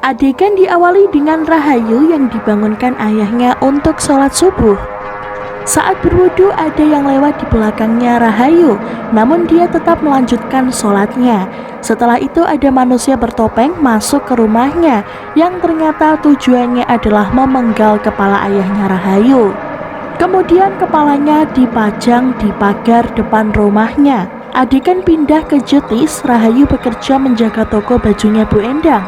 Adegan diawali dengan Rahayu yang dibangunkan ayahnya untuk sholat subuh. Saat berwudu ada yang lewat di belakangnya Rahayu, namun dia tetap melanjutkan sholatnya. Setelah itu ada manusia bertopeng masuk ke rumahnya yang ternyata tujuannya adalah memenggal kepala ayahnya Rahayu. Kemudian kepalanya dipajang di pagar depan rumahnya. Adegan pindah ke Jetis, Rahayu bekerja menjaga toko bajunya Bu Endang.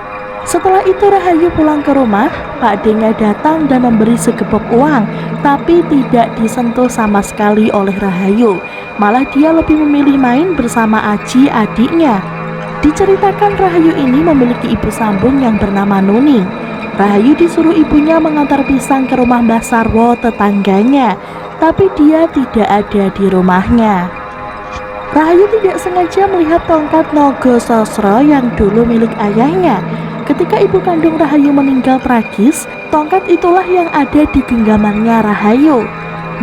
Setelah itu Rahayu pulang ke rumah, Pak D-nya datang dan memberi segebok uang, tapi tidak disentuh sama sekali oleh Rahayu. Malah dia lebih memilih main bersama Aji, adiknya. Diceritakan Rahayu ini memiliki ibu sambung yang bernama Nuning. Rahayu disuruh ibunya mengantar pisang ke rumah Mbah Sarwo tetangganya, tapi dia tidak ada di rumahnya. Rahayu tidak sengaja melihat tongkat Nogo Sosro yang dulu milik ayahnya. Ketika ibu kandung Rahayu meninggal tragis, tongkat itulah yang ada di genggamannya Rahayu.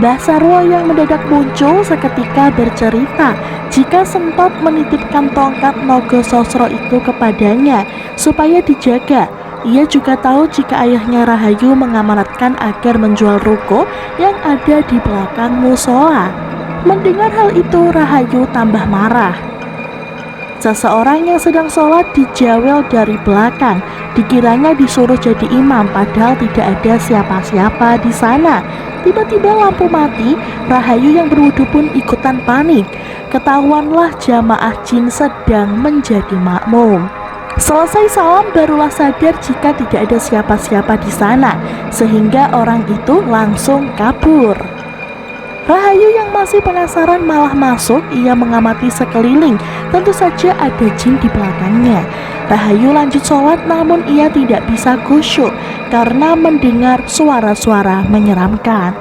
Mbah Sarwo yang mendadak muncul seketika bercerita jika sempat menitipkan tongkat Nogo Sosro itu kepadanya supaya dijaga. Ia juga tahu jika ayahnya Rahayu mengamanatkan agar menjual ruko yang ada di belakang musola. Mendengar hal itu, Rahayu tambah marah. Seseorang yang sedang sholat dijawel dari belakang. Dikiranya disuruh jadi imam, padahal tidak ada siapa-siapa di sana. Tiba-tiba lampu mati, Rahayu yang berwudu pun ikutan panik. Ketahuanlah jamaah jin sedang menjadi makmum. Selesai salam barulah sadar jika tidak ada siapa-siapa di sana, sehingga orang itu langsung kabur. Rahayu yang masih penasaran malah masuk. Ia mengamati sekeliling. Tentu saja ada jin di belakangnya. Rahayu lanjut sholat, namun ia tidak bisa khusyuk karena mendengar suara-suara menyeramkan.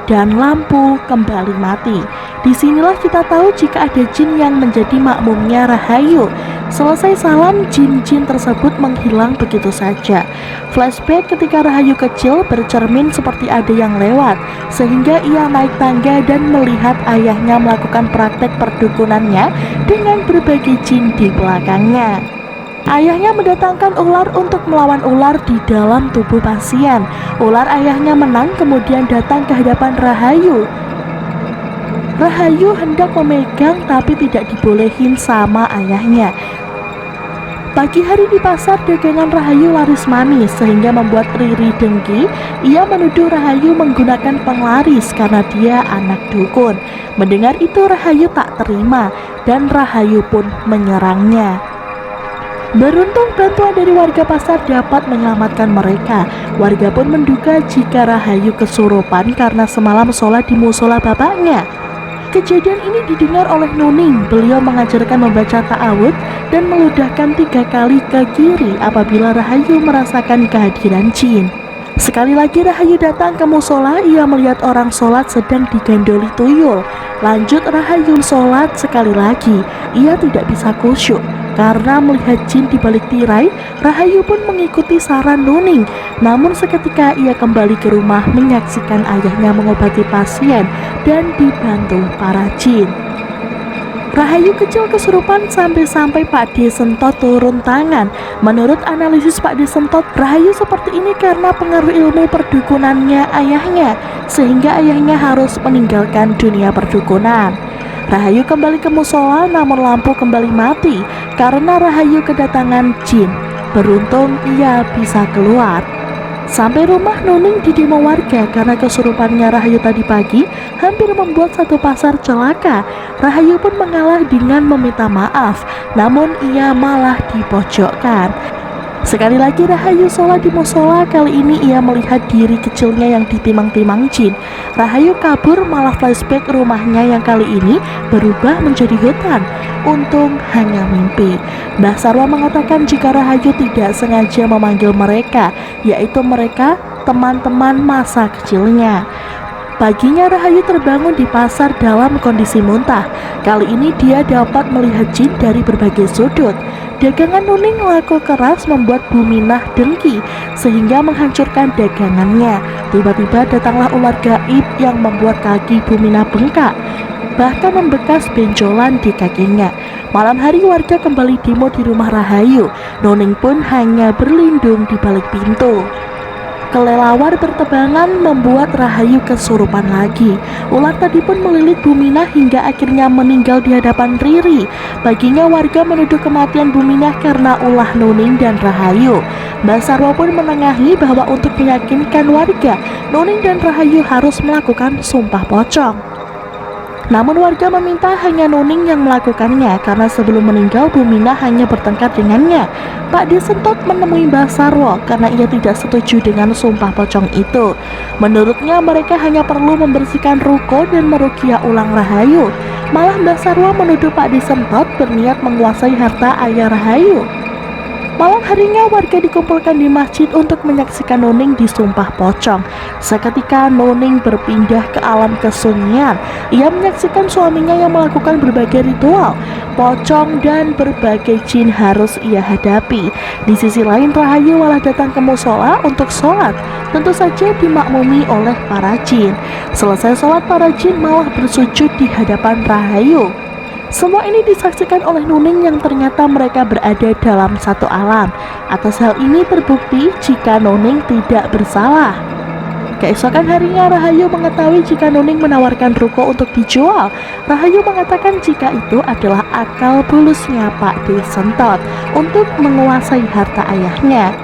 Dan lampu kembali mati. Disinilah kita tahu jika ada jin yang menjadi makmumnya Rahayu. Selesai salam, jin-jin tersebut menghilang begitu saja. Flashback ketika Rahayu kecil bercermin seperti ada yang lewat, sehingga ia naik tangga dan melihat ayahnya melakukan praktek perdukunannya dengan berbagai jin di belakangnya. Ayahnya mendatangkan ular untuk melawan ular di dalam tubuh pasien. Ular ayahnya menang, kemudian datang ke hadapan Rahayu. Rahayu hendak memegang tapi tidak dibolehin sama ayahnya. Pagi hari di pasar, dagangan Rahayu laris manis sehingga membuat Riri dengki. Ia menuduh Rahayu menggunakan penglaris karena dia anak dukun. Mendengar itu Rahayu tak terima dan Rahayu pun menyerangnya. Beruntung bantuan dari warga pasar dapat menyelamatkan mereka. Warga pun menduga jika Rahayu kesurupan karena semalam sholat di musola bapaknya. Kejadian ini didengar oleh Nuning. Beliau mengajarkan membaca ta'awud dan meludahkan 3 kali ke kiri apabila Rahayu merasakan kehadiran jin. Sekali lagi Rahayu datang ke musola. Ia melihat orang sholat sedang digandoli tuyul. Lanjut Rahayu sholat sekali lagi. Ia tidak bisa khusyuk karena melihat jin di balik tirai. Rahayu pun mengikuti saran Nuning. Namun seketika ia kembali ke rumah menyaksikan ayahnya mengobati pasien dan dibantu para jin. Rahayu kecil kesurupan sampai-sampai Pak D Sentot turun tangan. Menurut analisis Pak D Sentot, Rahayu seperti ini karena pengaruh ilmu perdukunannya ayahnya, sehingga ayahnya harus meninggalkan dunia perdukunan. Rahayu kembali ke musola, namun lampu kembali mati karena Rahayu kedatangan jin. Beruntung ia bisa keluar. Sampai rumah, Nuning didemo warga karena kesurupannya Rahayu tadi pagi hampir membuat satu pasar celaka. Rahayu pun mengalah dengan meminta maaf, namun ia malah dipojokkan. Sekali lagi Rahayu sholat di musola. Kali ini ia melihat diri kecilnya yang ditimang-timang jin. Rahayu kabur, malah flashback rumahnya yang kali ini berubah menjadi hutan. Untung hanya mimpi. Mbah Sarwo mengatakan jika Rahayu tidak sengaja memanggil mereka, yaitu mereka teman-teman masa kecilnya. Paginya Rahayu terbangun di pasar dalam kondisi muntah. Kali ini dia dapat melihat jin dari berbagai sudut. Dagangan Nuning laku keras membuat Bu Minah dengki sehingga menghancurkan dagangannya. Tiba-tiba datanglah ular gaib yang membuat kaki Bu Minah bengkak, bahkan membekas benjolan di kakinya. Malam hari warga kembali demo di rumah Rahayu. Noning pun hanya berlindung di balik pintu. Kelelawar bertebangan membuat Rahayu kesurupan lagi. Ular tadi pun melilit Buminah hingga akhirnya meninggal di hadapan Riri. Baginya warga menuduh kematian Buminah karena ulah Nuning dan Rahayu. Mbah Sarwo pun menengahi bahwa untuk meyakinkan warga, Nuning dan Rahayu harus melakukan sumpah pocong. Namun warga meminta hanya Nuning yang melakukannya karena sebelum meninggal Buminah hanya bertengkar dengannya. Pak Disentot menemui Mbah Sarwo karena ia tidak setuju dengan sumpah pocong itu. Menurutnya mereka hanya perlu membersihkan ruko dan meruqyah ulang Rahayu. Malah Mbah Sarwo menuduh Pak Disentot berniat menguasai harta ayah Rahayu. Malam harinya warga dikumpulkan di masjid untuk menyaksikan Nuning disumpah pocong. Seketika Nuning berpindah ke alam kesunyian. Ia menyaksikan suaminya yang melakukan berbagai ritual. Pocong dan berbagai jin harus ia hadapi. Di sisi lain Rahayu malah datang ke musola untuk sholat. Tentu saja dimakmumi oleh para jin. Selesai sholat para jin malah bersujud di hadapan Rahayu. Semua ini disaksikan oleh Nuning yang ternyata mereka berada dalam satu alam. Atas hal ini terbukti jika Nuning tidak bersalah. Keesokan harinya Rahayu mengetahui jika Nuning menawarkan ruko untuk dijual. Rahayu mengatakan jika itu adalah akal bulusnya Pak Disentot untuk menguasai harta ayahnya.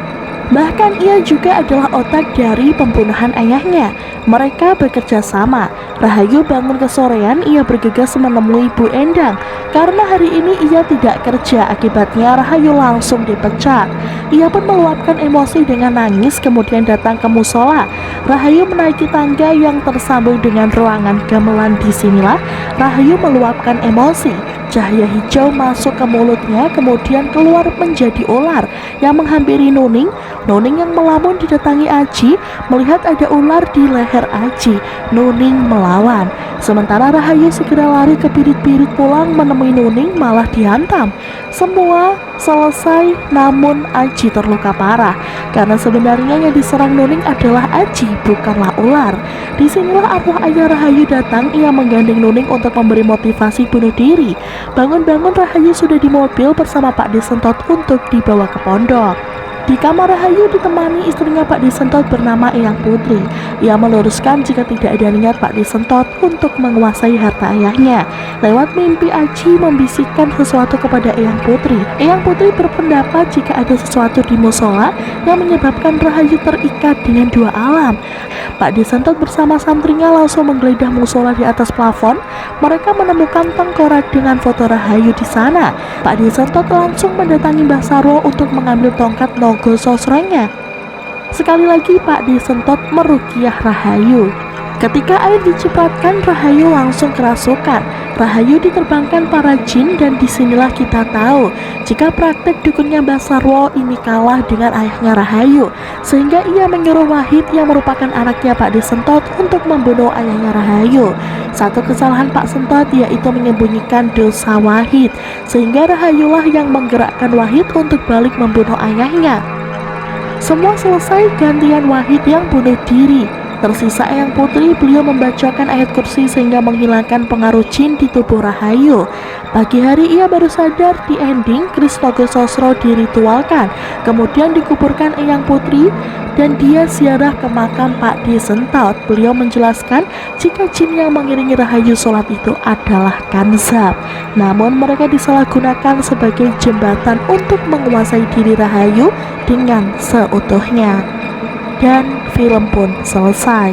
Bahkan ia juga adalah otak dari pembunuhan ayahnya. Mereka bekerja sama. Rahayu bangun kesorean, ia bergegas menemui Bu Endang. Karena hari ini ia tidak kerja, akibatnya Rahayu langsung dipecat. Ia pun meluapkan emosi dengan nangis, kemudian datang ke musola. Rahayu menaiki tangga yang tersambung dengan ruangan gamelan. Disinilah Rahayu meluapkan emosi. Cahaya hijau masuk ke mulutnya, kemudian keluar menjadi ular yang menghampiri Nuning. Nuning yang melamun didatangi Aji, melihat ada ular di leher Aji. Nuning melawan. Sementara Rahayu segera lari ke birit-birit pulang menemui Nuning, malah dihantam. Semua selesai, namun Aji terluka parah karena sebenarnya yang diserang Nuning adalah Aji, bukanlah ular. Disinilah arwah ayah Rahayu datang. Ia menggandeng Nuning untuk memberi motivasi bunuh diri. Bangun-bangun Rahayu sudah di mobil bersama Pak Disentot untuk dibawa ke pondok. Di kamar Rahayu ditemani istrinya Pak Disentot bernama Eyang Putri. Ia meluruskan jika tidak ada niat Pak Disentot untuk menguasai harta ayahnya. Lewat mimpi Aji membisikkan sesuatu kepada Eyang Putri. Eyang Putri berpendapat jika ada sesuatu di musola yang menyebabkan Rahayu terikat dengan dua alam. Pak Disentot bersama santrinya langsung menggeledah musola di atas plafon. Mereka menemukan tengkorak dengan foto Rahayu di sana. Pak Disentot langsung mendatangi Mbah Sarwo untuk mengambil tongkat Nogo Sosronya. Sekali lagi Pak Disentot meruqyah Rahayu. Ketika air dicipratkan, Rahayu langsung kerasukan. Rahayu diterbangkan para jin, dan disinilah kita tahu jika praktek dukunnya Mbah Sarwo ini kalah dengan ayahnya Rahayu, sehingga ia menyuruh Wahid yang merupakan anaknya Pak Disentot untuk membunuh ayahnya Rahayu. Satu kesalahan Pak Sentot yaitu menyembunyikan dosa Wahid, sehingga Rahayulah yang menggerakkan Wahid untuk balik membunuh ayahnya. Semua selesai, gantian Wahid yang bunuh diri. Tersisa Eyang Putri, beliau membacakan ayat kursi sehingga menghilangkan pengaruh jin di tubuh Rahayu. Pagi hari ia baru sadar di ending keris Nogo Sosro diritualkan, kemudian dikuburkan Eyang Putri dan dia ziarah ke makam Pak Disentot. Beliau menjelaskan jika jin yang mengiringi Rahayu sholat itu adalah Kanzab, namun mereka disalahgunakan sebagai jembatan untuk menguasai diri Rahayu dengan seutuhnya. Dan film pun selesai.